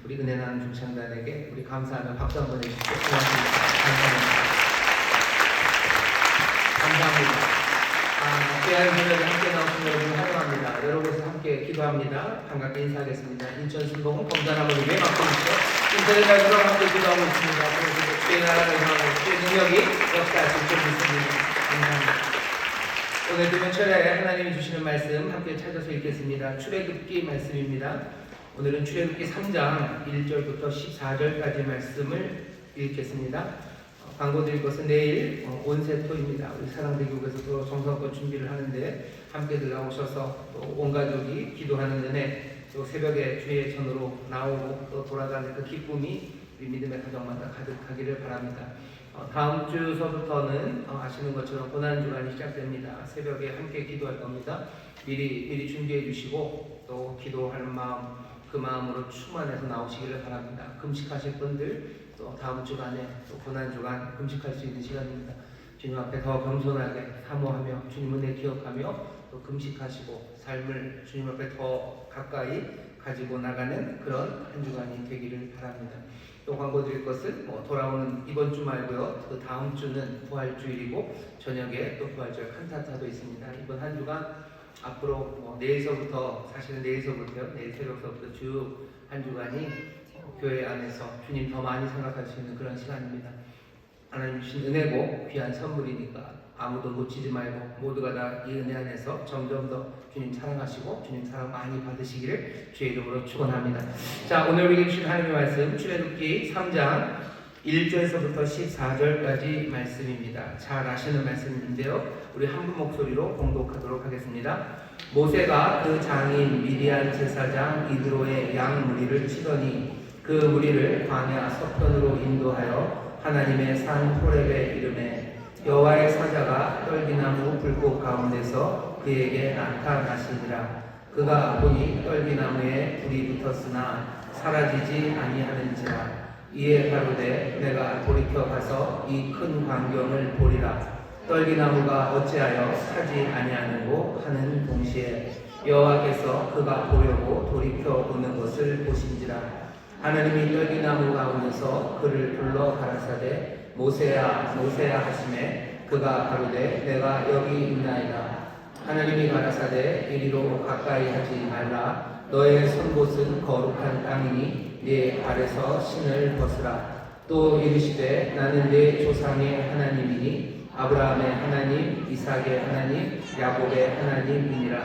우리 은혜 나는 중창단에게 우리 감사하며 박수 한번 해주십시오. 고맙습니다. 감사합니다. 감사합니다. 귀한 저녁에 함께 나오신 여러분 환영합니다. 여러분과 함께 기도합니다. 반갑게 인사하겠습니다. 인천 순복음 검단함을 위해 맡겨주시죠. 인터넷 라이브로 함께 기도하고 있습니다. 그래서 주의 나라를 향하고 주의 능력이 역사하실 줄 믿습니다. 감사합니다. 오늘 두 번째 하나님이 주시는 말씀 함께 찾아서 읽겠습니다. 출애굽기 말씀입니다. 오늘은 출애굽기 3장 1절부터 14절까지 말씀을 읽겠습니다. 광고 드릴 것은 내일 온세토입니다. 우리 사랑대교에서도 정성껏 준비를 하는데 함께들 나오셔서 또 온 가족이 기도하는 은혜, 또 새벽에 주의 전으로 나오고 또 돌아가는 그 기쁨이 우리 믿음의 가정마다 가득하기를 바랍니다. 다음 주서부터는 아시는 것처럼 고난주간이 시작됩니다. 새벽에 함께 기도할 겁니다. 미리 준비해 주시고 또 기도할 마음, 그 마음으로 충만해서 나오시기를 바랍니다. 금식하실 분들 또 다음 주간에 또 고난주간 금식할 수 있는 시간입니다. 주님 앞에 더 겸손하게 사모하며 주님 은혜 기억하며 또 금식하시고 삶을 주님 앞에 더 가까이 가지고 나가는 그런 한 주간이 되기를 바랍니다. 또 광고 드릴 것은 돌아오는 이번 주 말고요. 그 다음 주는 부활주일이고 저녁에 또 부활절 칸타타도 있습니다. 이번 한 주간 앞으로 내일서부터 사실은 내일 새벽서부터 쭉 한 주간이 교회 안에서 주님 더 많이 생각할 수 있는 그런 시간입니다. 하나님 주신 은혜고 귀한 선물이니까 아무도 놓치지 말고 모두가 다 이 은혜 안에서 점점 더 주님 사랑하시고 주님 사랑 많이 받으시기를 주의 이름으로 축원합니다. 자, 오늘 우리에게 주신 하나님의 말씀 출애굽기 3장 1절에서부터 14절까지 말씀입니다. 잘 아시는 말씀인데요. 우리 한 분 목소리로 봉독하도록 하겠습니다. 모세가 그 장인 미디안 제사장 이드로의 양 무리를 치더니 그 무리를 광야 서편으로 인도하여 하나님의 산 호렙의 이름에 여호와의 사자가 떨기나무 불꽃 가운데서 그에게 나타나시니라. 그가 보니 떨기나무에 불이 붙었으나 사라지지 아니하는지라. 이에 가로되 내가 돌이켜 가서 이 큰 광경을 보리라. 떨기나무가 어찌하여 타지 아니하는고 하는 동시에 여호와께서 그가 보려고 돌이켜 오는 것을 보신지라. 하나님이 떨기나무 가운데서 그를 불러 가라사대 모세야 모세야 하시매 그가 가로되 내가 여기 있나이다. 하나님이 가라사대 이리로 가까이 하지 말라. 너의 선 곳은 거룩한 땅이니 네 발에서 신을 벗으라. 또 이르시되 나는 네 조상의 하나님이니 아브라함의 하나님, 이삭의 하나님, 야곱의 하나님이니라.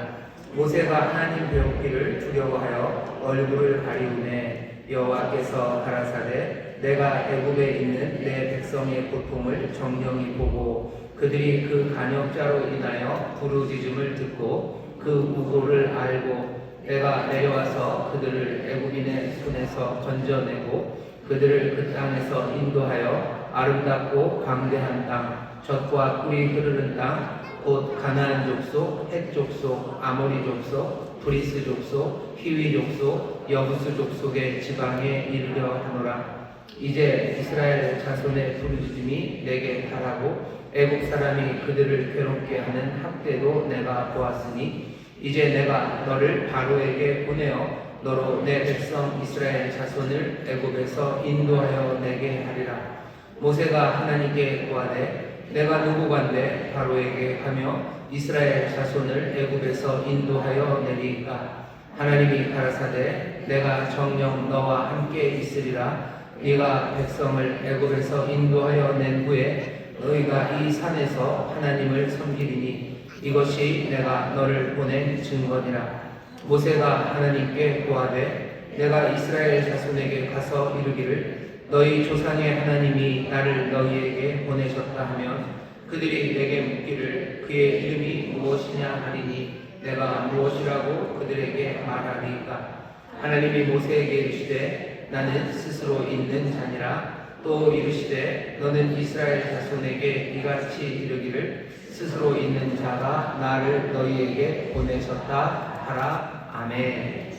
모세가 하나님 배우기를 두려워하여 얼굴을 가리우매 여호와께서 가라사대 내가 애굽에 있는 내 백성의 고통을 정령히 보고 그들이 그 간역자로 인하여 부르짖음을 듣고 그 우고를 알고 내가 내려와서 그들을 애굽인의 손에서 건져내고 그들을 그 땅에서 인도하여 아름답고 광대한 땅 젖과 꿀이 흐르는 땅 곧 가나안 족속, 헷 족속, 아모리 족속, 브리스 족속, 히위 족속, 여부스 족속의 지방에 이르려 하노라. 이제 이스라엘 자손의 부르짖음이 내게 달하고 애국 사람이 그들을 괴롭게 하는 학대도 내가 보았으니 이제 내가 너를 바로에게 보내어 너로 내 백성 이스라엘 자손을 애굽에서 인도하여 내게 하리라. 모세가 하나님께 구하되 내가 누구간데 바로에게 하며 이스라엘 자손을 애굽에서 인도하여 내리까. 하나님이 가라사대 내가 정녕 너와 함께 있으리라. 네가 백성을 애굽에서 인도하여 낸 후에 너희가 이 산에서 하나님을 섬기리니 이것이 내가 너를 보낸 증거니라. 모세가 하나님께 구하되 내가 이스라엘 자손에게 가서 이르기를 너희 조상의 하나님이 나를 너희에게 보내셨다 하면 그들이 내게 묻기를 그의 이름이 무엇이냐 하리니 내가 무엇이라고 그들에게 말하리까. 하나님이 모세에게 이르시되 나는 스스로 있는 자니라. 또 이르시되 너는 이스라엘 자손에게 이같이 이르기를 스스로 있는 자가 나를 너희에게 보내셨다 하라. 아멘.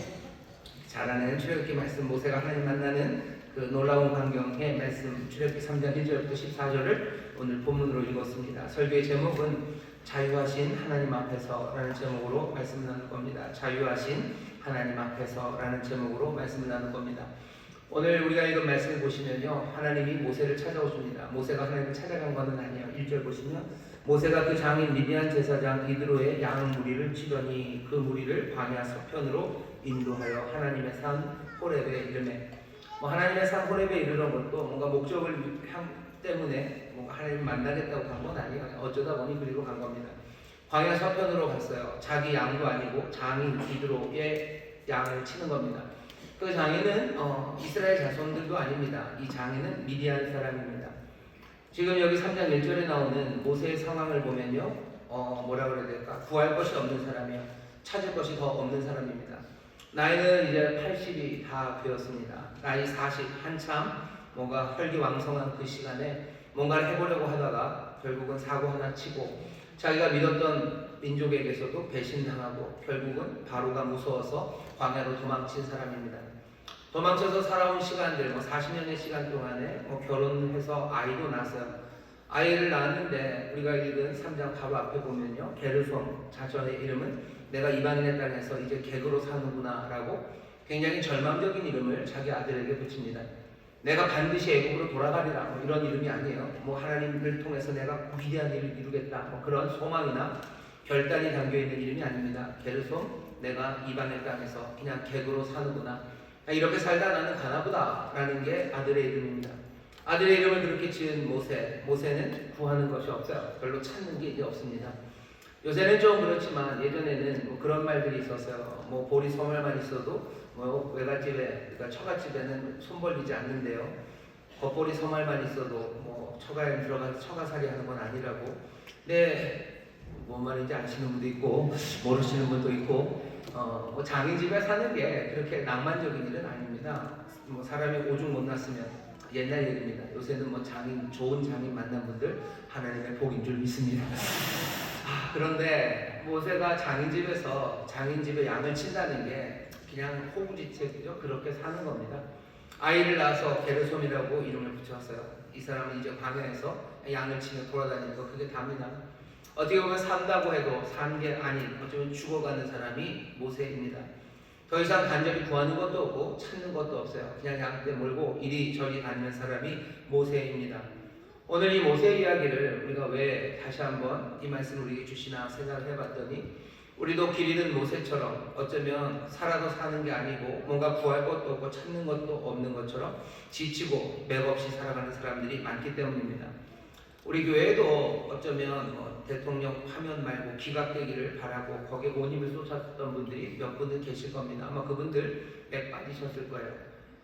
잘 아는 출애굽기 말씀 모세가 하나님 만나는 그 놀라운 광경의 말씀 출애굽기 3장 1절부터 14절을 오늘 본문으로 읽었습니다. 설교의 제목은 자유하신 하나님 앞에서 라는 제목으로 말씀을 나눌 겁니다. 자유하신 하나님 앞에서 라는 제목으로 말씀을 나눌 겁니다. 오늘 우리가 읽은 말씀을 보시면요, 하나님이 모세를 찾아오십니다. 모세가 하나님을 찾아간 것은 아니에요. 1절 보시면 모세가 그 장인 미디안 제사장 이드로의 양 무리를 치더니 그 무리를 광야 서편으로 인도하여 하나님의 산 호렙에 이르매. 하나님의 산 호렙에 이르는 것도 뭔가 목적을 때문에 뭔가 하나님을 만나겠다고 간 건 아니에요. 어쩌다 보니 그리로 간 겁니다. 광야 서편으로 갔어요. 자기 양도 아니고 장인 이드로의 양을 치는 겁니다. 그 장인은 이스라엘 자손들도 아닙니다. 이 장인은 미디안 사람입니다. 지금 여기 3장 1절에 나오는 모세의 상황을 보면요, 뭐라 그래야 될까? 구할 것이 없는 사람이요, 찾을 것이 더 없는 사람입니다. 나이는 이제 80이 다 되었습니다. 나이 40, 한참 뭔가 혈기왕성한 그 시간에 뭔가를 해보려고 하다가 결국은 사고 하나 치고 자기가 믿었던 민족에게서도 배신당하고 결국은 바로가 무서워서 광야로 도망친 사람입니다. 도망쳐서 살아온 시간들, 40년의 시간 동안에 결혼해서 아이도 낳았어요. 아이를 낳았는데 우리가 읽은 3장 바로 앞에 보면요, 게르솜 자손의 이름은 내가 이방인의 땅에서 이제 객으로 사는구나 라고 굉장히 절망적인 이름을 자기 아들에게 붙입니다. 내가 반드시 애국으로 돌아가리라, 이런 이름이 아니에요. 하나님을 통해서 내가 위대한 일을 이루겠다, 그런 소망이나 결단이 담겨있는 이름이 아닙니다. 게르솜, 내가 이방의 땅에서 그냥 객으로 사는구나, 이렇게 살다 나는 가나보다 라는 게 아들의 이름입니다. 아들의 이름을 그렇게 지은 모세는 구하는 것이 없어요. 별로 찾는 게 이제 없습니다. 요새는 좀 그렇지만 예전에는 그런 말들이 있었어요. 보리 소멸만 있어도 외갓집에, 그러니까 처갓집에는 손 벌리지 않는데요, 겉보리 소멸만 있어도 처가에 들어가서 처가살이 하는 건 아니라고. 근데 뭔 말인지 아시는 분도 있고 모르시는 분도 있고, 장인 집에 사는 게 그렇게 낭만적인 일은 아닙니다. 사람이 오죽 못 났으면 옛날 얘기입니다. 요새는 좋은 장인 만난 분들 하나님의 복인 줄 믿습니다. 그런데 모세가 장인 집에 양을 친다는 게 그냥 호구지책이죠. 그렇게 사는 겁니다. 아이를 낳아서 게르솜이라고 이름을 붙였어요. 이 사람은 이제 광야에서 양을 치며 돌아다니는 거, 그게 답니다. 어떻게 보면 산다고 해도 산 게 아닌, 어쩌면 죽어가는 사람이 모세입니다. 더 이상 간절히 구하는 것도 없고 찾는 것도 없어요. 그냥 양떼 몰고 이리저리 다니는 사람이 모세입니다. 오늘 이 모세 이야기를 우리가 왜 다시 한번 이 말씀을 우리에게 주시나 생각을 해봤더니, 우리도 길 잃은 모세처럼 어쩌면 살아도 사는 게 아니고 뭔가 구할 것도 없고 찾는 것도 없는 것처럼 지치고 맥없이 살아가는 사람들이 많기 때문입니다. 우리 교회에도 어쩌면 대통령 파면 말고 기각되기를 바라고 거기에 온 힘을 쏟았던 분들이 몇 분은 계실 겁니다. 아마 그분들 맥 빠지셨을 거예요.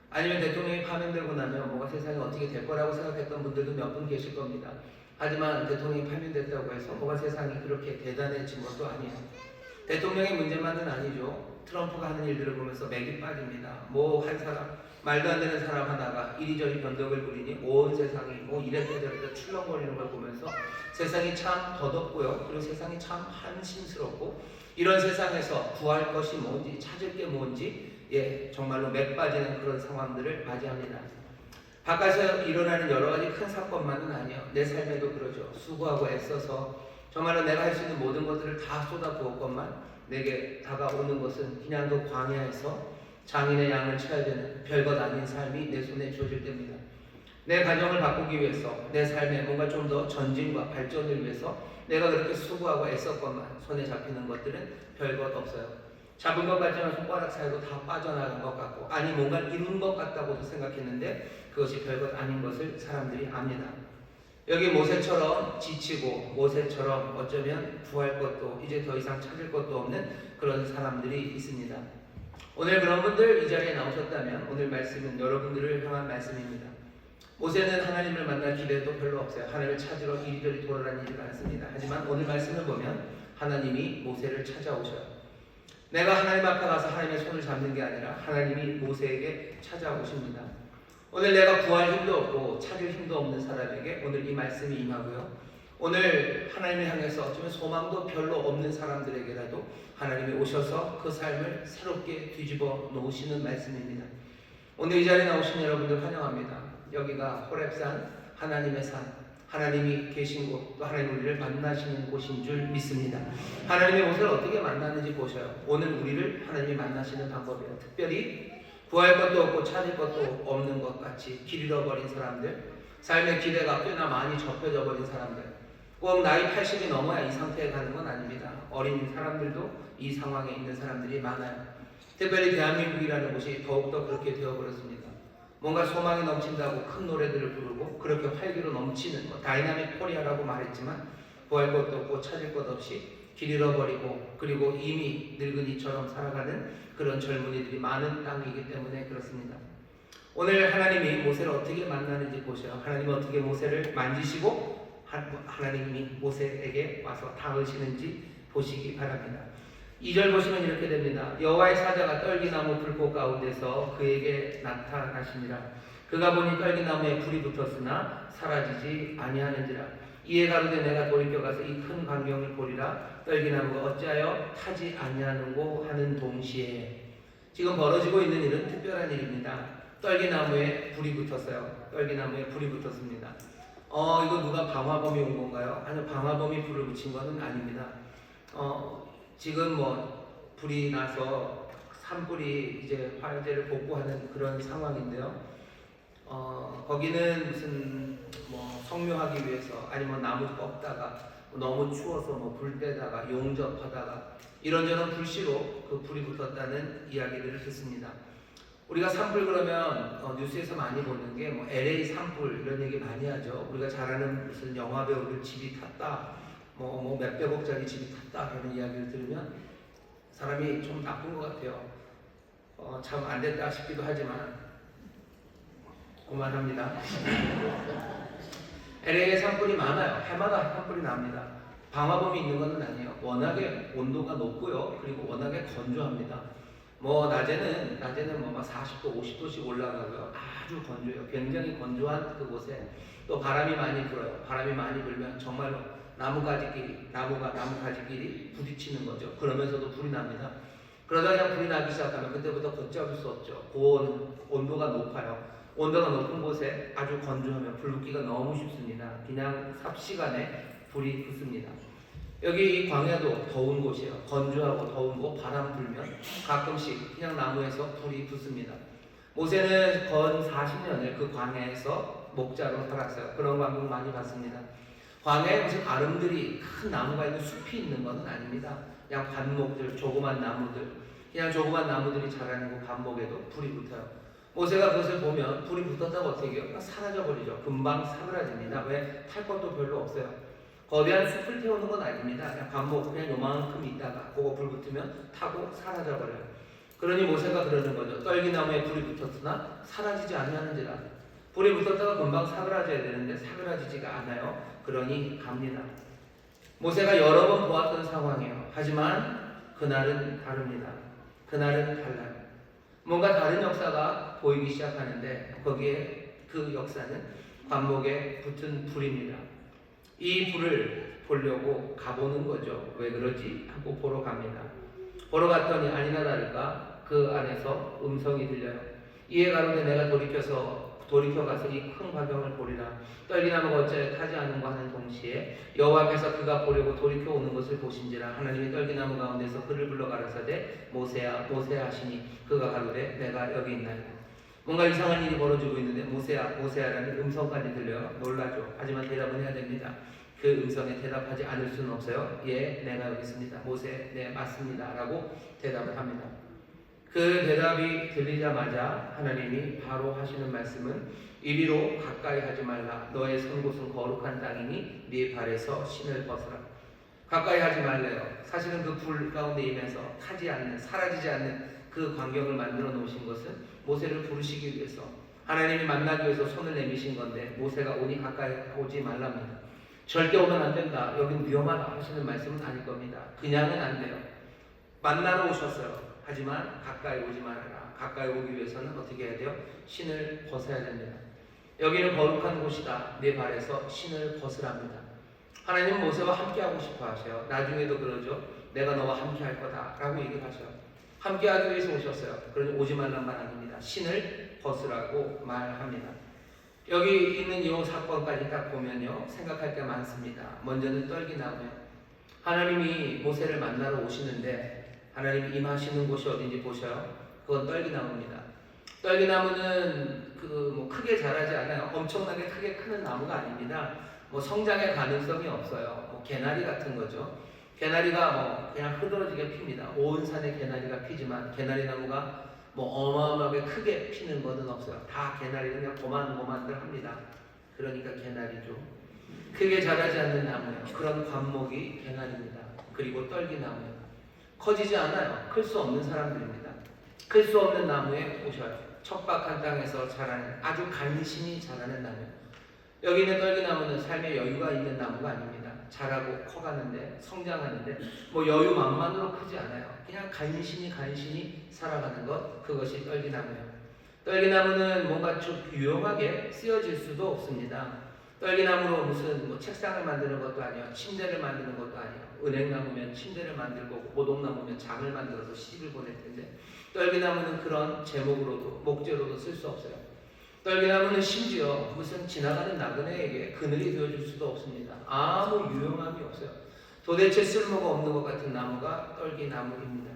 아니면 대통령이 파면되고 나면 뭐가 세상이 어떻게 될 거라고 생각했던 분들도 몇 분 계실 겁니다. 하지만 대통령이 파면됐다고 해서 뭐가 세상이 그렇게 대단해진 것도 아니에요. 대통령의 문제만은 아니죠. 트럼프가 하는 일들을 보면서 맥이 빠집니다. 한 사람, 말도 안 되는 사람 하나가 이리저리 변덕을 부리니 온 세상이 이랬다 저랬다 출렁거리는 걸 보면서 세상이 참 더덥고요, 그리고 세상이 참 한심스럽고, 이런 세상에서 구할 것이 뭔지, 찾을 게 뭔지 정말로 맥 빠지는 그런 상황들을 맞이합니다. 바깥에서 일어나는 여러 가지 큰 사건만은 아니에요. 내 삶에도 그러죠. 수고하고 애써서 정말로 내가 할 수 있는 모든 것들을 다 쏟아부었건만 내게 다가오는 것은 그냥 그 광야에서 장인의 양을 쳐야 되는 별것 아닌 삶이 내 손에 주어질 때입니다. 내 가정을 바꾸기 위해서, 내 삶에 뭔가 좀 더 전진과 발전을 위해서 내가 그렇게 수고하고 애썼건만 손에 잡히는 것들은 별것 없어요. 잡은 것 같지만 손가락 사이로 다 빠져나간 것 같고, 아니 뭔가 이룬 것 같다고도 생각했는데 그것이 별것 아닌 것을 사람들이 압니다. 여기 모세처럼 지치고 모세처럼 어쩌면 구할 것도 이제 더 이상 찾을 것도 없는 그런 사람들이 있습니다. 오늘 그런 분들 이 자리에 나오셨다면 오늘 말씀은 여러분들을 향한 말씀입니다. 모세는 하나님을 만날 기대도 별로 없어요. 하나님을 찾으러 이리저리 돌아다니지 않습니다. 하지만 오늘 말씀을 보면 하나님이 모세를 찾아오셔요. 내가 하나님 앞에 가서 하나님의 손을 잡는 게 아니라 하나님이 모세에게 찾아오십니다. 오늘 내가 구할 힘도 없고 찾을 힘도 없는 사람에게 오늘 이 말씀이 임하고요, 오늘 하나님을 향해서 어쩌면 소망도 별로 없는 사람들에게라도 하나님이 오셔서 그 삶을 새롭게 뒤집어 놓으시는 말씀입니다. 오늘 이 자리에 나오신 여러분들 환영합니다. 여기가 호렙산, 하나님의 산, 하나님이 계신 곳, 또 하나님 우리를 만나시는 곳인 줄 믿습니다. 하나님의 모세를 어떻게 만나는지 보셔요. 오늘 우리를 하나님이 만나시는 방법이에요. 특별히 구할 것도 없고 찾을 것도 없는 것 같이 길 잃어버린 사람들, 삶의 기대가 꽤나 많이 접혀져 버린 사람들, 꼭 나이 80이 넘어야 이 상태에 가는 건 아닙니다. 어린 사람들도 이 상황에 있는 사람들이 많아요. 특별히 대한민국이라는 곳이 더욱더 그렇게 되어버렸습니다. 뭔가 소망이 넘친다고 큰 노래들을 부르고 그렇게 활기로 넘치는 다이나믹 코리아라고 말했지만 구할 것도 없고 찾을 것 없이 길 잃어버리고 그리고 이미 늙은이처럼 살아가는 그런 젊은이들이 많은 땅이기 때문에 그렇습니다. 오늘 하나님이 모세를 어떻게 만나는지 보셔요. 하나님이 어떻게 모세를 만지시고 하나님이 모세에게 와서 닿으시는지 보시기 바랍니다. 2절 보시면 이렇게 됩니다. 여호와의 사자가 떨기나무 불꽃 가운데서 그에게 나타나시니라. 그가 보니 떨기나무에 불이 붙었으나 사라지지 아니하는지라. 이에 가로되 내가 돌이켜 가서 이 큰 광경을 보리라. 떨기나무가 어찌하여 타지 아니하는고 하는 동시에 지금 벌어지고 있는 일은 특별한 일입니다. 떨기나무에 불이 붙었어요. 떨기나무에 불이 붙었습니다. 이거 누가 방화범이 온 건가요? 아니요, 방화범이 불을 붙인 것은 아닙니다. 지금 불이 나서 산불이 이제 화재를 복구하는 그런 상황인데요. 거기는 무슨 성묘하기 위해서 아니면 나무 꺾다가 너무 추워서 불 떼다가 용접하다가 이런저런 불씨로 그 불이 붙었다는 이야기들을 듣습니다. 우리가 산불 그러면 뉴스에서 많이 보는 게 LA 산불 이런 얘기 많이 하죠. 우리가 잘 아는 무슨 영화 배우들 집이 탔다, 몇백억짜리 집이 탔다 그런 이야기를 들으면 사람이 좀 나쁜 것 같아요. 참 안 됐다 싶기도 하지만 그만합니다. LA에 산불이 많아요. 해마다 산불이 납니다. 방화범이 있는 것은 아니에요. 워낙에 온도가 높고요. 그리고 워낙에 건조합니다. 낮에는 40도, 50도씩 올라가고요. 아주 건조해요. 굉장히 건조한 그곳에 또 바람이 많이 불어요. 바람이 많이 불면 정말로 나무 가지끼리 부딪히는 거죠. 그러면서도 불이 납니다. 그러다 그냥 불이 나기 시작하면 그때부터 걷잡을 수 없죠. 고온, 온도가 높아요. 온도가 높은 곳에 아주 건조하면 불 붙기가 너무 쉽습니다. 그냥 삽시간에 불이 붙습니다. 여기 이 광야도 더운 곳이에요. 건조하고 더운 곳, 바람 불면 가끔씩 그냥 나무에서 불이 붙습니다. 모세는 건 40년을 그 광야에서 목자로 살았어요. 그런 광경 많이 봤습니다. 광야에 무슨 아름드리 큰 나무가 있는 숲이 있는 건 아닙니다. 그냥 관목들, 조그만 나무들, 그냥 조그만 나무들이 자라는 그 관목에도 불이 붙어요. 모세가 그것을 보면 불이 붙었다고 어떻게 해요? 그냥 사라져버리죠. 금방 사그라집니다. 왜? 탈 것도 별로 없어요. 거대한 숲을 태우는 건 아닙니다. 그냥 관목, 그냥 요만큼 있다가 그거 불 붙으면 타고 사라져버려요. 그러니 모세가 그러는 거죠. 떨기나무에 불이 붙었으나 사라지지 아니하는지라. 불이 붙었다가 금방 사그라져야 되는데 사그라지지가 않아요. 그러니 갑니다. 모세가 여러 번 보았던 상황이에요. 하지만 그날은 다릅니다. 그날은 달라요. 뭔가 다른 역사가 보이기 시작하는데 거기에 그 역사는 관목에 붙은 불입니다. 이 불을 보려고 가보는 거죠. 왜 그러지? 하고 보러 갑니다. 보러 갔더니 아니나 다를까 그 안에서 음성이 들려요. 이에 가로되 내가 돌이켜 가서 이 큰 광경을 보리라. 떨기나무가 어찌하여 타지 않는가 하는 동시에 여호와 앞에서 그가 보려고 돌이켜 오는 것을 보신지라. 하나님이 떨기나무 가운데서 그를 불러 가라사대 모세야 모세야 하시니 그가 가로되 내가 여기 있나이다. 뭔가 이상한 일이 벌어지고 있는데 모세야 모세야라는 음성까지 들려요. 놀라죠. 하지만 대답은 해야 됩니다. 그 음성에 대답하지 않을 수는 없어요. 예, 내가 여기 있습니다. 모세, 네, 맞습니다. 라고 대답을 합니다. 그 대답이 들리자마자 하나님이 바로 하시는 말씀은 이리로 가까이 하지 말라. 너의 선 곳은 거룩한 땅이니 네 발에서 신을 벗으라. 가까이 하지 말래요. 사실은 그 불 가운데 임해서 타지 않는, 사라지지 않는 그 광경을 만들어 놓으신 것은 모세를 부르시기 위해서, 하나님이 만나기 위해서 손을 내미신 건데 모세가 오니 가까이 오지 말랍니다. 절대 오면 안 된다, 여긴 위험하다 하시는 말씀은 아닐 겁니다. 그냥은 안 돼요. 만나러 오셨어요. 하지만 가까이 오지 말아라. 가까이 오기 위해서는 어떻게 해야 돼요? 신을 벗어야 됩니다. 여기는 거룩한 곳이다. 내 발에서 신을 벗으랍니다. 하나님은 모세와 함께하고 싶어 하셔요. 나중에도 그러죠. 내가 너와 함께할 거다 라고 얘기하셔요. 함께하기 위해서 오셨어요. 그러니 오지 말란 말 아닙니다. 신을 벗으라고 말합니다. 여기 있는 이 사건까지 딱 보면요, 생각할 게 많습니다. 먼저는 떨기나무예요. 하나님이 모세를 만나러 오시는데 하나님이 임하시는 곳이 어딘지 보셔요. 그건 떨기나무입니다. 떨기나무는 뭐 크게 자라지 않아요. 엄청나게 크게 크는 나무가 아닙니다. 뭐 성장의 가능성이 없어요. 뭐 개나리 같은 거죠. 개나리가 뭐 그냥 흐드러지게 핍니다. 온 산에 개나리가 피지만 개나리 나무가 뭐 어마어마하게 크게 피는 것은 없어요. 다 개나리는 그냥 고만고만들 합니다. 그러니까 개나리죠. 크게 자라지 않는 나무예요. 그런 관목이 개나리입니다. 그리고 떨기나무예요. 커지지 않아요. 클 수 없는 사람들입니다. 클 수 없는 나무에 오셔요. 척박한 땅에서 자라는 아주 간신히 자라는 나무예요. 여기 있는 떨기나무는 삶의 여유가 있는 나무가 아닙니다. 자라고 커가는데 성장하는데 뭐 여유 만만으로 크지 않아요. 그냥 간신히 살아가는 것, 그것이 떨기나무예요. 떨기나무는 뭔가 좀 유용하게 쓰여질 수도 없습니다. 떨기나무로 무슨 뭐 책상을 만드는 것도 아니에요. 침대를 만드는 것도 아니에요. 은행나무면 침대를 만들 거고 모독나무면 장을 만들어서 시집을 보낼 텐데 떨기나무는 그런 제목으로도 목재로도 쓸 수 없어요. 떨기나무는 심지어 무슨 지나가는 나그네에게 그늘이 되어줄 수도 없습니다. 아무 유용함이 없어요. 도대체 쓸모가 없는 것 같은 나무가 떨기나무입니다.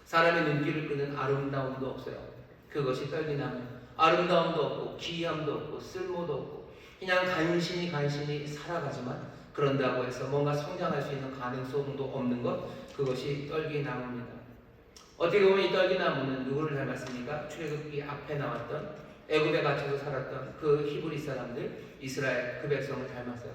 사람의 눈길을 끄는 아름다움도 없어요. 그것이 떨기나무예요. 아름다움도 없고 귀함도 없고 쓸모도 없고 그냥 간신히 살아가지만 그런다고 해서 뭔가 성장할 수 있는 가능성도 없는 것, 그것이 떨기나무입니다. 어떻게 보면 이 떨기나무는 누구를 닮았습니까? 출애굽기 앞에 나왔던 애굽에 갇혀서 살았던 그 히브리 사람들, 이스라엘 그 백성을 닮았어요.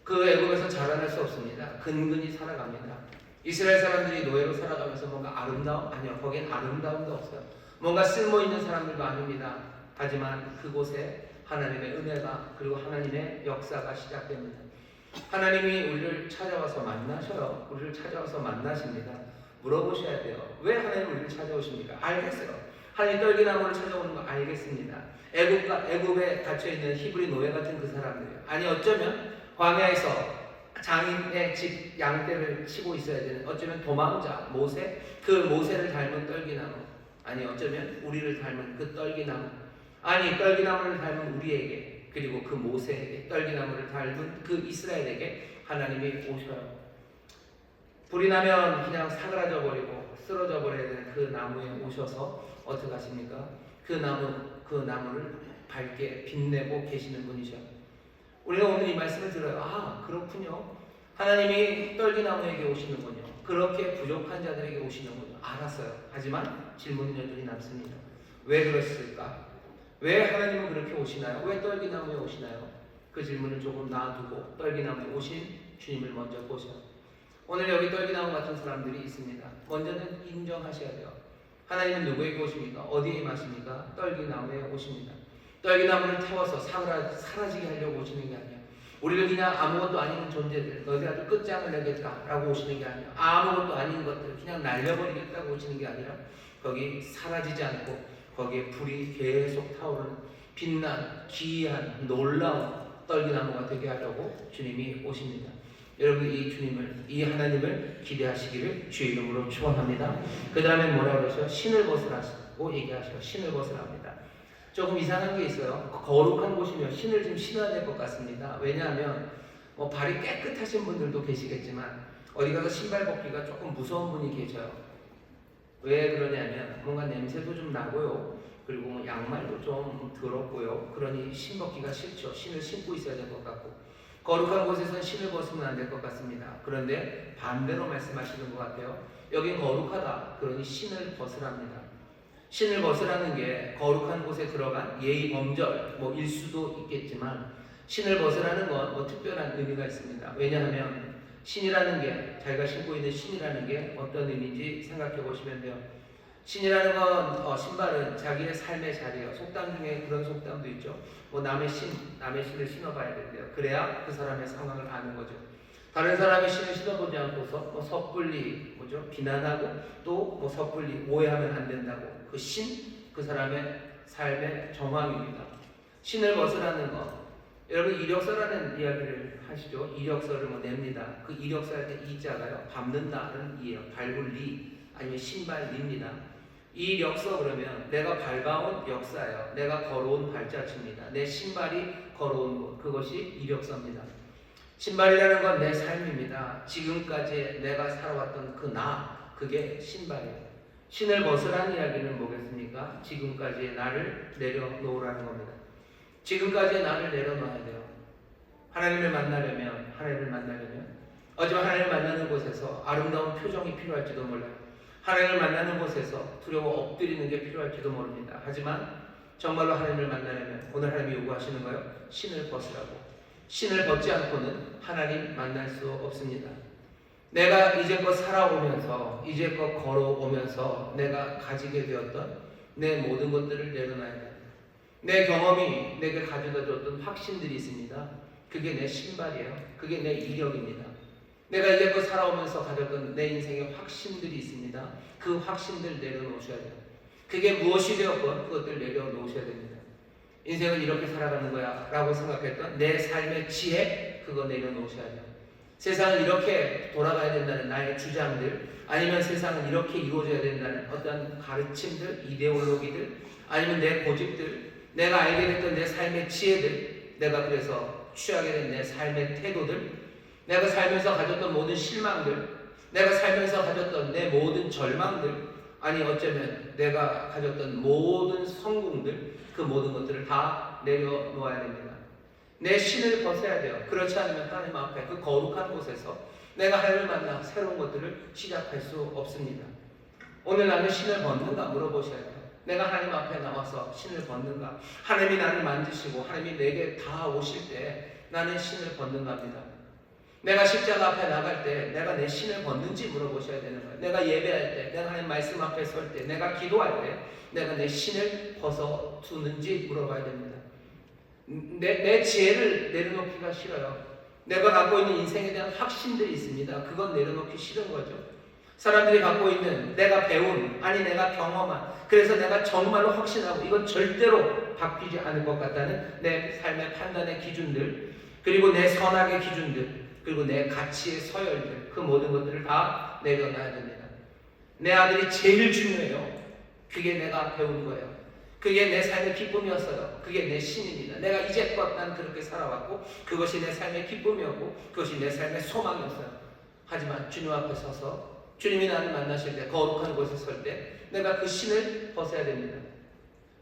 그 애굽에서 자라날 수 없습니다. 근근히 살아갑니다. 이스라엘 사람들이 노예로 살아가면서 뭔가 아름다움? 아니요. 거긴 아름다움도 없어요. 뭔가 쓸모있는 사람들도 아닙니다. 하지만 그곳에 하나님의 은혜가 그리고 하나님의 역사가 시작됩니다. 하나님이 우리를 찾아와서 만나셔요. 우리를 찾아와서 만나십니다. 물어보셔야 돼요. 왜 하나님 우리를 찾아오십니까? 알겠어요. 하나님 떨기나무를 찾아오는 거 알겠습니다. 애굽에 갇혀있는 히브리 노예 같은 그 사람들이에요. 아니 어쩌면 광야에서 장인의 집 양떼를 치고 있어야 되는 어쩌면 도망자 모세, 그 모세를 닮은 떨기나무, 아니 어쩌면 우리를 닮은 그 떨기나무, 아니 떨기나무를 닮은 우리에게 그리고 그 모세에게 떨기나무를 닮은 그 이스라엘에게 하나님이 오셔요. 불이 나면 그냥 사그라져 버리고 쓰러져 버려야 되는 그 나무에 오셔서 어떻게 하십니까? 그 나무를 밝게 빛내고 계시는 분이셔. 우리가 오늘 이 말씀을 들어요. 아, 그렇군요. 하나님이 떨기나무에게 오시는군요. 그렇게 부족한 자들에게 오시는군요. 알았어요. 하지만 질문이 여전히 남습니다. 왜 그랬을까? 왜 하나님은 그렇게 오시나요? 왜 떨기나무에 오시나요? 그 질문을 조금 놔두고 떨기나무에 오신 주님을 먼저 보셔요. 오늘 여기 떨기나무 같은 사람들이 있습니다. 먼저는 인정하셔야 돼요. 하나님은 누구에게 오십니까? 어디에 임하십니까? 떨기나무에 오십니다. 떨기나무를 태워서 사라지게 하려고 오시는 게 아니에요. 우리를 그냥 아무것도 아닌 존재들, 너희 아주 끝장을 내겠다라고 오시는 게 아니에요. 아무것도 아닌 것들 그냥 날려버리겠다고 오시는 게 아니라 거기 사라지지 않고 거기에 불이 계속 타오르는 빛난 귀한 놀라운 떨기나무가 되게 하려고 주님이 오십니다. 여러분 이 주님을, 이 하나님을 기대하시기를 주의 이름으로 축원합니다. 그 다음에 뭐라 그러죠? 신을 벗으라고 얘기하셔요. 신을 벗으랍니다. 조금 이상한 게 있어요. 거룩한 곳이면 신을 좀 신어야 될 것 같습니다. 왜냐하면 뭐 발이 깨끗하신 분들도 계시겠지만 어디 가서 신발 벗기가 조금 무서운 분이 계셔요. 왜 그러냐면 뭔가 냄새도 좀 나고요. 그리고 뭐 양말도 좀 더럽고요. 그러니 신 벗기가 싫죠. 신을 신고 있어야 될 것 같고. 거룩한 곳에서는 신을 벗으면 안 될 것 같습니다. 그런데 반대로 말씀하시는 것 같아요. 여긴 거룩하다. 그러니 신을 벗으랍니다. 신을 벗으라는 게 거룩한 곳에 들어간 예의 범절 뭐일 수도 있겠지만 신을 벗으라는 건 뭐 특별한 의미가 있습니다. 왜냐하면 신이라는 게 자기가 신고 있는 신이라는 게 어떤 의미인지 생각해 보시면 돼요. 신이라는 건 신발은 자기의 삶의 자리예요. 속담 중에 그런 속담도 있죠. 뭐 남의 신을 신어봐야 된대요. 그래야 그 사람의 상황을 아는 거죠. 다른 사람의 신을 신어보지 않고서 뭐 섣불리 비난하고 또 뭐 섣불리 오해하면 안 된다고. 그 신, 그 사람의 삶의 정황입니다. 신을 벗으라는 것. 여러분 이력서라는 이야기를 하시죠. 이력서를 뭐 냅니다. 그 이력서 할 때 이자가요. 밟는다는 이에요. 밟을 리 아니면 신발입니다. 이 력서 그러면 내가 밟아온 역사예요. 내가 걸어온 발자취입니다. 내 신발이 걸어온 곳, 그것이 이력서입니다. 신발이라는 건 내 삶입니다. 지금까지 내가 살아왔던 그 나, 그게 신발이에요. 신을 벗으라는 이야기는 뭐겠습니까? 지금까지의 나를 내려놓으라는 겁니다. 지금까지의 나를 내려놓아야 돼요. 하나님을 만나려면 하지만 하나님을 만나는 곳에서 아름다운 표정이 필요할지도 몰라요. 하나님을 만나는 곳에서 두려워 엎드리는 게 필요할지도 모릅니다. 하지만 정말로 하나님을 만나려면 오늘 하나님이 요구하시는 거예요. 신을 벗으라고. 신을 벗지 않고는 하나님 만날 수 없습니다. 내가 이제껏 살아오면서 이제껏 걸어오면서 내가 가지게 되었던 내 모든 것들을 내려놔야 됩니다. 내 경험이 내게 가져다 줬던 확신들이 있습니다. 그게 내 신발이에요. 그게 내 이력입니다. 내가 이제껏 살아오면서 가졌던 내 인생의 확신들이 있습니다. 그 확신들 내려놓으셔야 돼요. 그게 무엇이 되었건 그것들 내려놓으셔야 됩니다. 인생은 이렇게 살아가는 거야 라고 생각했던 내 삶의 지혜, 그거 내려놓으셔야 돼요. 세상은 이렇게 돌아가야 된다는 나의 주장들, 아니면 세상은 이렇게 이루어져야 된다는 어떤 가르침들, 이데올로기들, 아니면 내 고집들, 내가 알게 됐던 내 삶의 지혜들, 내가 그래서 취하게 된 내 삶의 태도들, 내가 살면서 가졌던 모든 실망들, 내가 살면서 가졌던 내 모든 절망들, 아니 어쩌면 내가 가졌던 모든 성공들, 그 모든 것들을 다 내려놓아야 됩니다. 내 신을 벗어야 돼요. 그렇지 않으면 하나님 앞에 그 거룩한 곳에서 내가 하나님을 만나 새로운 것들을 시작할 수 없습니다. 오늘 나는 신을 벗는가 물어보셔야 돼요. 내가 하나님 앞에 나와서 신을 벗는가? 하나님이 나를 만지시고 하나님이 내게 다 오실 때 나는 신을 벗는가 합니다. 내가 십자가 앞에 나갈 때 내가 내 신을 벗는지 물어보셔야 되는 거예요. 내가 예배할 때, 내가 하나님 말씀 앞에 설 때, 내가 기도할 때 내가 내 신을 벗어두는지 물어봐야 됩니다. 내 지혜를 내려놓기가 싫어요. 내가 갖고 있는 인생에 대한 확신들이 있습니다. 그건 내려놓기 싫은 거죠. 사람들이 갖고 있는 내가 배운, 아니 내가 경험한, 그래서 내가 정말로 확신하고 이건 절대로 바뀌지 않을 것 같다는 내 삶의 판단의 기준들, 그리고 내 선악의 기준들, 그리고 내 가치의 서열들, 그 모든 것들을 다 내려놔야 됩니다. 내 아들이 제일 중요해요. 그게 내가 배운 거예요. 그게 내 삶의 기쁨이었어요. 그게 내 신입니다. 내가 이제껏 난 그렇게 살아왔고 그것이 내 삶의 기쁨이었고 그것이 내 삶의 소망이었어요. 하지만 주님 앞에 서서 주님이 나를 만나실 때, 거룩한 곳에 설 때 내가 그 신을 벗어야 됩니다.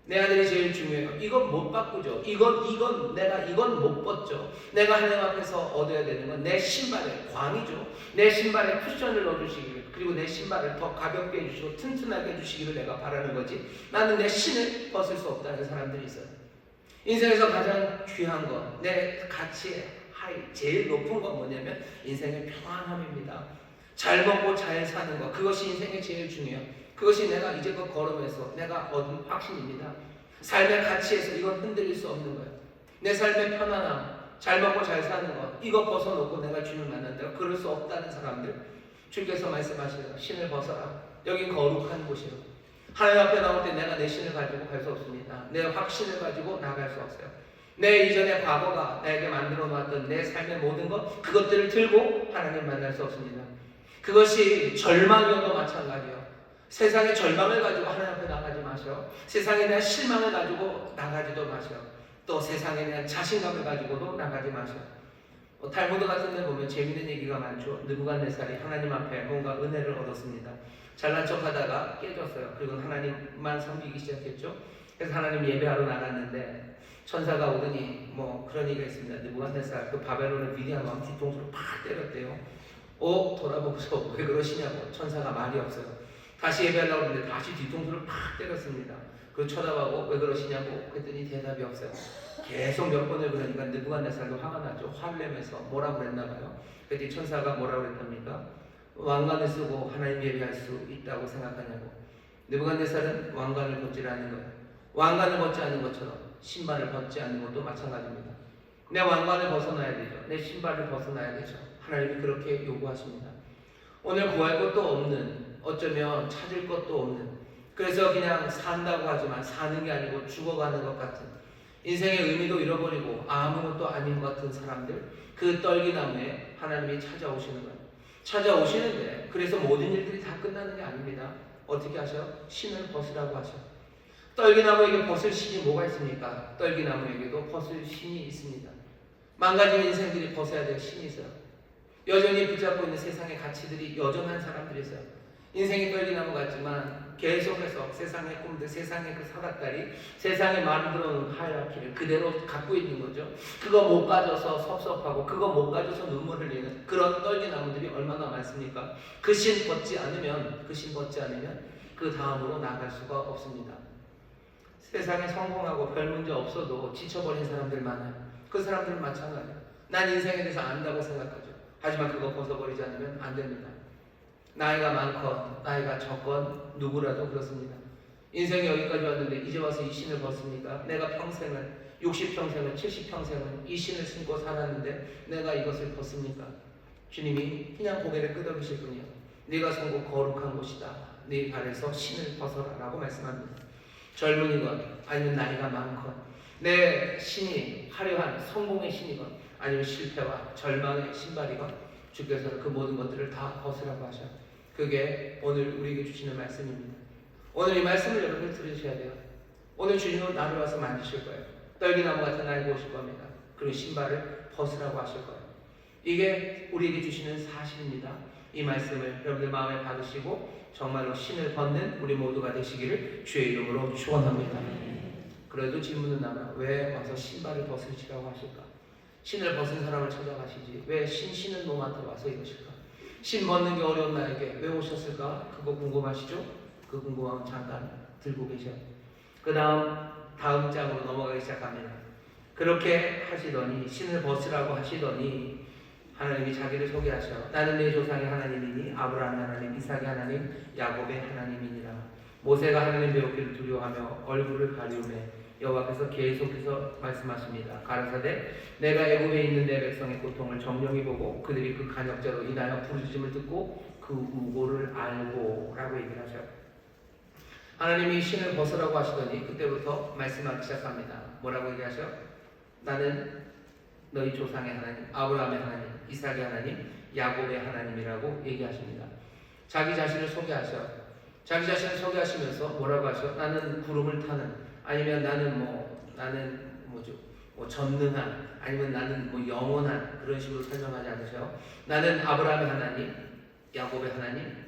내 아들이 제일 중요해요. 이건 못 바꾸죠. 이건 못 벗죠. 내가 하나님 앞에서 얻어야 되는 건 내 신발의 광이죠. 내 신발에 쿠션을 넣어주시기를, 그리고 내 신발을 더 가볍게 해주시고 튼튼하게 해주시기를 내가 바라는 거지. 나는 내 신을 벗을 수 없다는 사람들이 있어요. 인생에서 가장 귀한 것, 내 가치의 제일 높은 건 뭐냐면 인생의 평안함입니다. 잘 먹고 잘 사는 것, 그것이 인생의 제일 중요해요. 그것이 내가 이제껏 걸으면서 내가 얻은 확신입니다. 삶의 가치에서 이건 흔들릴 수 없는 거예요. 내 삶의 편안함, 잘 먹고 잘 사는 것, 이거 벗어놓고 내가 주님을 만난다. 그럴 수 없다는 사람들, 주께서 말씀하시는 신을 벗어라. 여긴 거룩한 곳이요. 하나님 앞에 나올 때 내가 내 신을 가지고 갈 수 없습니다. 내 확신을 가지고 나갈 수 없어요. 내 이전의 과거가 나에게 만들어 놓았던 내 삶의 모든 것, 그것들을 들고 하나님 만날 수 없습니다. 그것이 절망이어도 마찬가지예요. 세상의 절망을 가지고 하나님 앞에 나가지 마셔. 세상에 대한 실망을 가지고 나가지도 마셔. 또 세상에 대한 자신감을 가지고도 나가지 마셔. 탈무드 같은 데 보면 재밌는 얘기가 많죠. 느부갓네살이 하나님 앞에 뭔가 은혜를 얻었습니다. 잘난 척 하다가 깨졌어요. 그리고 하나님만 섬기기 시작했죠. 그래서 하나님 예배하러 나갔는데 천사가 오더니 뭐 그런 얘기가 있습니다. 느부갓네살 그 바벨론의 위대한 왕 뒤통수를 팍 때렸대요. 돌아보고서 왜 그러시냐고. 천사가 말이 없어요. 다시 예배하려고 했는데 다시 뒤통수를 팍 때렸습니다. 그 쳐다보고 왜 그러시냐고 그랬더니 대답이 없어요. 계속 몇 번을 그러니까 느부갓네살도 화가 났죠. 화를 내면서 뭐라고 그랬나 봐요. 그랬더니 천사가 뭐라고 그랬답니까? 왕관을 쓰고 하나님 예배할 수 있다고 생각하냐고. 느부갓네살은 왕관을 벗지 않는 거예요. 왕관을 벗지 않는 것처럼 신발을 벗지 않는 것도 마찬가지입니다. 내 왕관을 벗어나야 되죠. 내 신발을 벗어나야 되죠. 하나님이 그렇게 요구하십니다. 오늘 구할 것도 없는, 어쩌면 찾을 것도 없는, 그래서 그냥 산다고 하지만 사는 게 아니고 죽어가는 것 같은, 인생의 의미도 잃어버리고 아무것도 아닌 것 같은 사람들, 그 떨기나무에 하나님이 찾아오시는 거예요. 찾아오시는데 그래서 모든 일들이 다 끝나는 게 아닙니다. 어떻게 하셔? 신을 벗으라고 하셔. 떨기나무에게 벗을 신이 뭐가 있습니까? 떨기나무에게도 벗을 신이 있습니다. 망가진 인생들이 벗어야 될 신이 있어요. 여전히 붙잡고 있는 세상의 가치들이 여전한 사람들이 있어요. 인생이 떨기나무 같지만 계속해서 세상의 꿈들, 세상의 그 사닥다리, 세상에 만들어놓은 하이라키를 그대로 갖고 있는 거죠. 그거 못 가져서 섭섭하고 그거 못 가져서 눈물 흘리는 그런 떨기나무들이 얼마나 많습니까? 그 신 벗지 않으면 그 다음으로 나갈 수가 없습니다. 세상에 성공하고 별 문제 없어도 지쳐버린 사람들 많아요. 그 사람들은 마찬가지예요. 난 인생에 대해서 안다고 생각하죠. 하지만 그거 벗어버리지 않으면 안 됩니다. 나이가 많건 나이가 적건 누구라도 그렇습니다. 인생이 여기까지 왔는데 이제 와서 이 신을 벗습니까? 내가 평생을 60평생을 70평생을 이 신을 신고 살았는데 내가 이것을 벗습니까? 주님이 그냥 고개를 끄덕이실 뿐이요. 네가 선고 거룩한 곳이다. 네 발에서 신을 벗어라 라고 말씀합니다. 젊은이건 아니면 나이가 많건 내 신이 화려한 성공의 신이건 아니면 실패와 절망의 신발이건 주께서는 그 모든 것들을 다 벗으라고 하셔요. 그게 오늘 우리에게 주시는 말씀입니다. 오늘 이 말씀을 여러분들 들으셔야 돼요. 오늘 주님은 나를 와서 만지실 거예요. 떨기나무 같은 나를 보실 겁니다. 그리고 신발을 벗으라고 하실 거예요. 이게 우리에게 주시는 사실입니다. 이 말씀을 여러분들 마음에 받으시고 정말로 신을 벗는 우리 모두가 되시기를 주의 이름으로 축원합니다. 그래도 질문은 남아. 왜 와서 신발을 벗으시라고 하실까? 신을 벗은 사람을 찾아가시지 왜 신은 놈한테 와서 이러실까? 신 벗는 게 어려운 나에게 왜 오셨을까? 그거 궁금하시죠? 그 궁금함은 잠깐 들고 계셔요. 그 다음 장으로 넘어가기 시작합니다. 그렇게 하시더니 신을 벗으라고 하시더니 하나님이 자기를 소개하셔. 나는 내 조상의 하나님이니 아브라함의 하나님, 이삭의 하나님, 야곱의 하나님이니라. 모세가 하나님 배우기를 두려워하며 얼굴을 가리우매 여호와께서 계속해서 말씀하십니다. 가라사대 내가 애굽에 있는 내 백성의 고통을 정령히 보고 그들이 그 간역자로 인하여 부르짖음을 듣고 그 우고를 알고 라고 얘기를 하셔요. 하나님이 신을 벗으라고 하시더니 그때부터 말씀하기 시작합니다. 뭐라고 얘기하셔? 나는 너희 조상의 하나님, 아브라함의 하나님, 이삭의 하나님, 야곱의 하나님이라고 얘기하십니다. 자기 자신을 소개하셔. 자기 자신을 소개하시면서 뭐라고 하셔? 나는 구름을 타는, 아니면 나는 전능한, 아니면 나는 영원한 그런 식으로 설명하지 않으셔. 나는 아브라함의 하나님, 야곱의 하나님,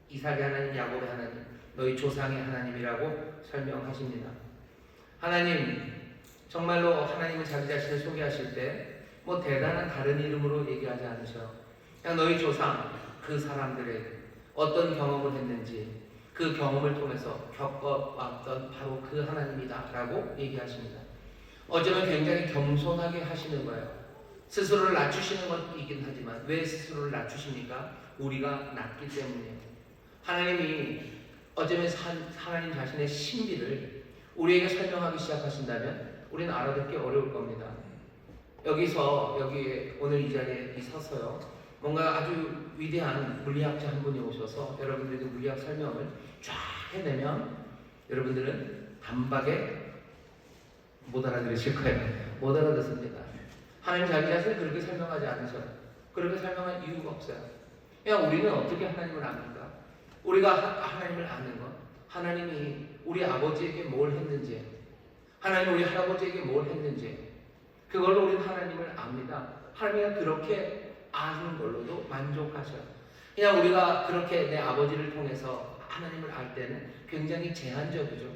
이삭의 하나님, 야곱의 하나님, 너희 조상의 하나님이라고 설명하십니다. 하나님, 정말로 하나님은 자기 자신을 소개하실 때 대단한 다른 이름으로 얘기하지 않으셔. 그냥 너희 조상 그 사람들에게 어떤 경험을 했는지 그 경험을 통해서 겪어왔던 바로 그 하나님이다 라고 얘기하십니다. 어쩌면 굉장히 겸손하게 하시는 거예요. 스스로를 낮추시는 것이긴 하지만 왜 스스로를 낮추십니까? 우리가 낮기 때문이에요. 하나님이 어쩌면 하나님 자신의 신비를 우리에게 설명하기 시작하신다면 우리는 알아듣기 어려울 겁니다. 여기에 오늘 이 자리에 서서요. 뭔가 아주 위대한 물리학자 한 분이 오셔서 여러분들에게 물리학 설명을 쫙 해내면 여러분들은 단박에 못 알아들으실 거예요. 못 알아듣습니다. 하나님 자기 자신을 그렇게 설명하지 않으셔요. 그렇게 설명할 이유가 없어요. 그냥 우리는 어떻게 하나님을 압니까? 우리가 하나님을 아는 건 하나님이 우리 아버지에게 뭘 했는지, 하나님이 우리 할아버지에게 뭘 했는지 그걸로 우리는 하나님을 압니다. 하나님이 그렇게 아는 걸로도 만족하셔요. 그냥 우리가 그렇게 내 아버지를 통해서 하나님을 알 때는 굉장히 제한적이죠.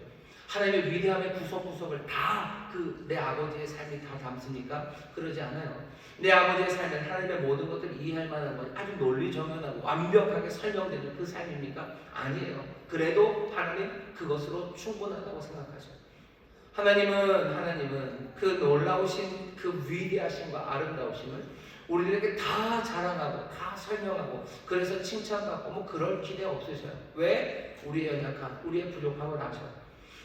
하나님의 위대함의 구석구석을 다 내 아버지의 삶이 다 담습니까? 그러지 않아요. 내 아버지의 삶은 하나님의 모든 것들을 이해할 만한 것, 아주 논리정연하고 완벽하게 설명되는 그 삶입니까? 아니에요. 그래도 하나님 그것으로 충분하다고 생각하셔요. 하나님은 그 놀라우신 그 위대하심과 아름다우심을 우리들에게 다 자랑하고 다 설명하고 그래서 칭찬받고 그럴 기대 없으셔요. 왜? 우리의 연약함, 우리의 부족함을 아셔요.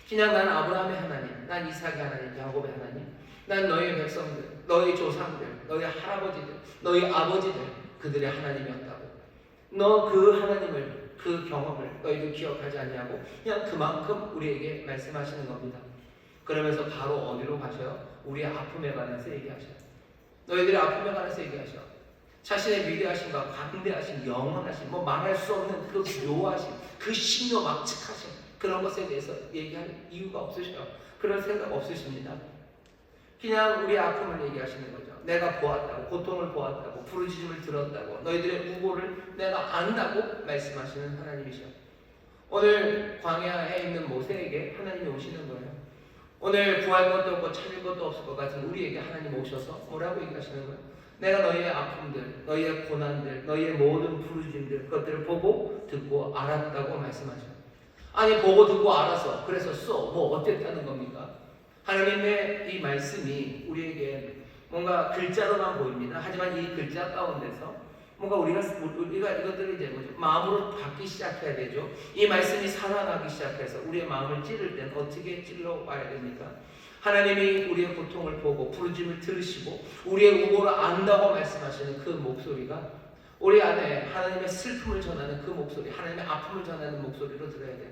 그냥 난 아브라함의 하나님, 난 이삭의 하나님, 야곱의 하나님, 난 너희 백성들, 너희 조상들, 너희 할아버지들, 너희 아버지들 그들의 하나님이었다고. 너 그 하나님을, 그 경험을 너희도 기억하지 않냐고 그냥 그만큼 우리에게 말씀하시는 겁니다. 그러면서 바로 어디로 가셔요? 우리의 아픔에 관해서 얘기하셔요. 너희들의 아픔에 관해서 얘기하셔요. 자신의 위대하심과 광대하심, 영원하심, 말할 수 없는 그 묘하심, 그 신묘막측하심 그런 것에 대해서 얘기할 이유가 없으셔요. 그런 생각 없으십니다. 그냥 우리 아픔을 얘기하시는 거죠. 내가 보았다고, 고통을 보았다고, 부르짖음을 들었다고, 너희들의 우고를 내가 안다고 말씀하시는 하나님이셔요. 오늘 광야에 있는 모세에게 하나님이 오시는 거예요. 오늘 구할 것도 없고 찾을 것도 없을 것 같은 우리에게 하나님 오셔서 뭐라고 얘기하시는 거예요? 내가 너희의 아픔들, 너희의 고난들, 너희의 모든 부르짖음들 그것들을 보고 듣고 알았다고 말씀하셔요. 아니 보고 듣고 알아서 그래서 뭐 어땠다는 겁니까? 하나님의 이 말씀이 우리에게 뭔가 글자로만 보입니다. 하지만 이 글자 가운데서 뭔가 우리가 이것들을 이제 뭐죠? 마음으로 받기 시작해야 되죠. 이 말씀이 살아나기 시작해서 우리의 마음을 찌를 땐 어떻게 찔러 와야 됩니까? 하나님이 우리의 고통을 보고 부르짖음을 들으시고 우리의 우고를 안다고 말씀하시는 그 목소리가 우리 안에 하나님의 슬픔을 전하는 그 목소리, 하나님의 아픔을 전하는 목소리로 들어야 돼요.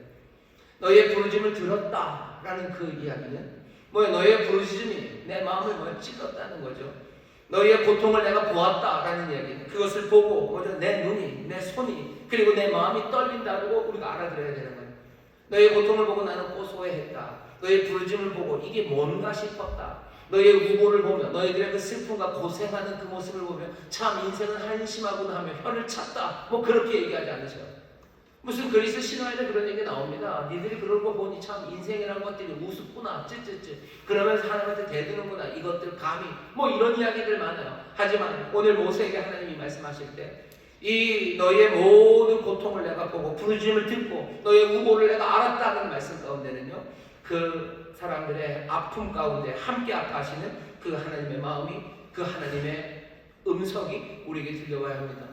너희의 부르짖음을 들었다라는 그 이야기는 너희의 부르짖음이 내 마음을 찔렀다는 거죠. 너희의 고통을 내가 보았다라는 이야기는 그것을 보고 내 눈이, 내 손이 그리고 내 마음이 떨린다고 우리가 알아들어야 되는 거예요. 너희의 고통을 보고 나는 고소했다. 너희의 부르짖음을 보고 이게 뭔가 싶었다. 너희의 우고를 보며 너희들의 그 슬픔과 고생하는 그 모습을 보며 참 인생은 한심하구나 하며 혀를 찼다. 그렇게 얘기하지 않으셔요. 무슨 그리스 신화에는 그런 얘기 나옵니다. 니들이 그런 거 보니 참 인생이라는 것들이 우습구나 찌찌찌 그러면서 하나님한테 대드는구나 이것들 감히 이런 이야기들 많아요. 하지만 오늘 모세에게 하나님이 말씀하실 때 이 너희의 모든 고통을 내가 보고 부르짖음을 듣고 너희의 우고를 내가 알았다는 말씀 가운데는요, 그 사람들의 아픔 가운데 함께 아파하시는 그 하나님의 마음이, 그 하나님의 음성이 우리에게 들려와야 합니다.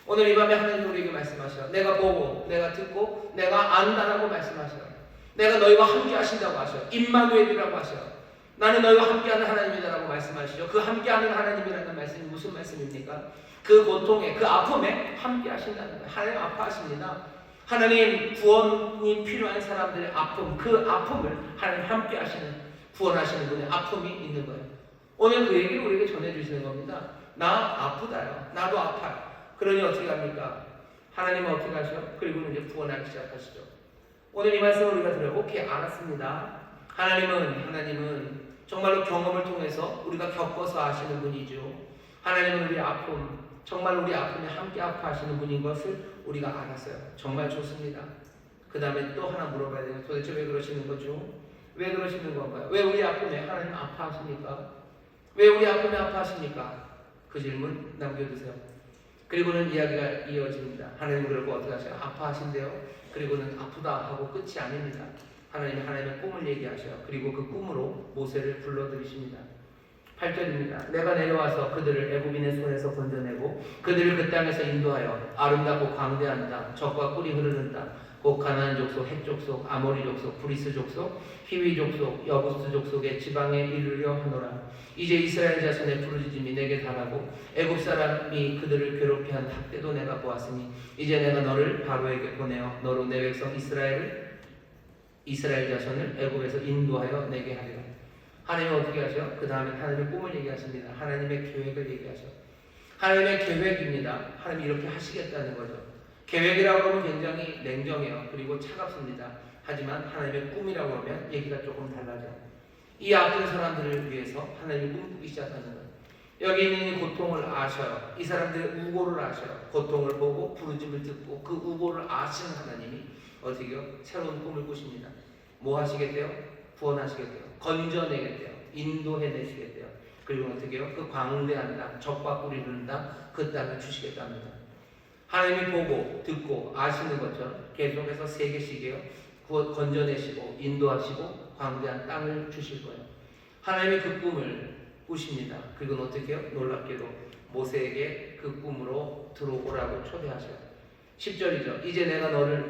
오늘 이 밤에 하나님 우리에게 말씀하셔. 내가 보고 내가 듣고 내가 안다라고 말씀하셔. 내가 너희와 함께 하신다고 하셔. 임마누엘이라고 하셔. 나는 너희와 함께하는 하나님이다라고 말씀하시죠. 그 함께하는 하나님이라는 말씀이 무슨 말씀입니까? 그 고통에, 그 아픔에 함께 하신다는 거예요. 하나님 아파하십니다. 하나님 구원이 필요한 사람들의 아픔, 그 아픔을 하나님 함께 하시는, 구원하시는 분의 아픔이 있는 거예요. 오늘 그 얘기를 우리에게 전해주시는 겁니다. 나 아프다요. 나도 아파요. 그러니 어떻게 합니까? 하나님은 어떻게 하셔? 그리고는 이제 구원하기 시작하시죠. 오늘 이 말씀을 우리가 들어요. 오케이, 알았습니다. 하나님은 정말로 경험을 통해서 우리가 겪어서 아시는 분이죠. 하나님은 우리의 아픔, 정말 우리 아픔에 함께 아파하시는 분인 것을 우리가 알았어요. 정말 좋습니다. 그 다음에 또 하나 물어봐야 돼요. 도대체 왜 그러시는 거죠? 왜 그러시는 건가요? 왜 우리 아픔에 하나님 아파하십니까? 왜 우리 아픔에 아파하십니까? 그 질문 남겨두세요. 그리고는 이야기가 이어집니다. 하나님 그러고 어떻게 하셔요? 아파하신대요. 그리고는 아프다 하고 끝이 아닙니다. 하나님이 하나님의 꿈을 얘기하셔요. 그리고 그 꿈으로 모세를 불러들이십니다. 8절입니다. 내가 내려와서 그들을 애굽인의 손에서 건져내고 그들을 그 땅에서 인도하여 아름답고 광대한 땅, 젖과 꿀이 흐르는 땅, 곧 가나안 족속, 헷 족속, 아모리 족속, 브리스 족속, 히위 족속, 여부스 족속의 지방에 이르려 하노라. 이제 이스라엘 자손의 부르짖음이 내게 달하고 애굽 사람이 그들을 괴롭게 한 학대도 내가 보았으니 이제 내가 너를 바로에게 보내어 너로 내 백성 이스라엘 자손을 애굽에서 인도하여 내게 하리라. 하나님은 어떻게 하셔? 그 다음에 하나님의 꿈을 얘기하십니다. 하나님의 계획을 얘기하셔. 하나님의 계획입니다. 하나님이 이렇게 하시겠다는 거죠. 계획이라고 하면 굉장히 냉정해요. 그리고 차갑습니다. 하지만 하나님의 꿈이라고 하면 얘기가 조금 달라져요. 이 아픈 사람들을 위해서 하나님이 꿈꾸기 시작하는 거예요. 여기 있는 이 고통을 아셔요. 이 사람들의 우고를 아셔요. 고통을 보고 부르짖음을 듣고 그 우고를 아시는 하나님이 어떻게요? 새로운 꿈을 꾸십니다. 뭐 하시겠대요? 구원하시겠대요. 건져내겠대요. 인도해내시겠대요. 그리고 어떻게요? 그 광대한 땅, 젖과 꿀이 흐르는 땅, 그 땅을 주시겠다 합니다. 하나님이 보고 듣고 아시는 것처럼 계속해서 세 개씩이요. 건져내시고 인도하시고 광대한 땅을 주실 거예요. 하나님이 그 꿈을 꾸십니다. 그리고 어떻게 해요? 놀랍게도 모세에게 그 꿈으로 들어오라고 초대하셔요. 10절이죠. 이제 내가 너를